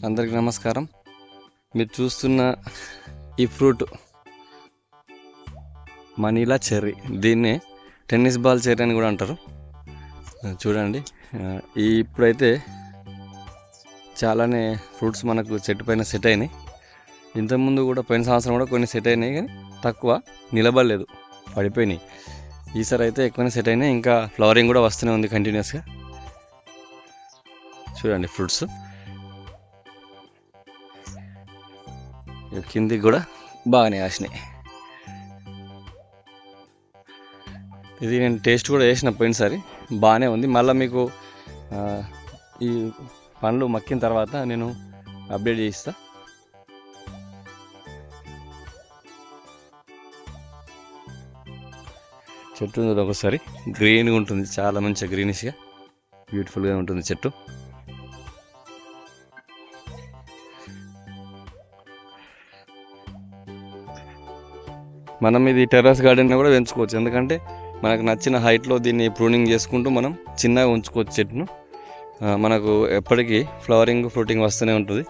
అందరికీ నమస్కారం. మీరు చూస్తున్న ఈ ఫ్రూట్ మనీలా చెర్రీ, దీన్నే టెన్నిస్ బాల్ చెర్రీ అని కూడా అంటారు. చూడండి, ఇప్పుడైతే చాలానే ఫ్రూట్స్ మనకు చెట్టు పైన సెట్ అయినాయి. ఇంతకుముందు కూడా పోయిన సంవత్సరం కూడా కొన్ని సెట్ అయినాయి, కానీ తక్కువ నిలబడలేదు, పడిపోయినాయి. ఈసారి అయితే ఎక్కువనే సెట్ అయినాయి. ఇంకా ఫ్లవరింగ్ కూడా వస్తూనే ఉంది కంటిన్యూస్గా. చూడండి ఫ్రూట్స్ కిందికి కూడా బాగానే కాసినాయి. ఇది నేను టేస్ట్ కూడా చేసిన పోయినసారి, బాగానే ఉంది. మళ్ళీ మీకు ఈ పండ్లు మక్కిన తర్వాత నేను అప్డేట్ చేయిస్తా. చెట్టు ఉంది ఒకసారి, గ్రీన్గా ఉంటుంది, చాలా మంచిగా గ్రీనిష్గా బ్యూటిఫుల్గా ఉంటుంది చెట్టు. మనం ఇది టెర్రస్ గార్డెన్ కూడా పెంచుకోవచ్చు, ఎందుకంటే మనకు నచ్చిన హైట్లో దీన్ని ప్రూనింగ్ చేసుకుంటూ మనం చిన్నగా ఉంచుకోవచ్చు చెట్టును. మనకు ఎప్పటికీ ఫ్లవరింగ్ ఫ్రూటింగ్ వస్తూనే ఉంటుంది.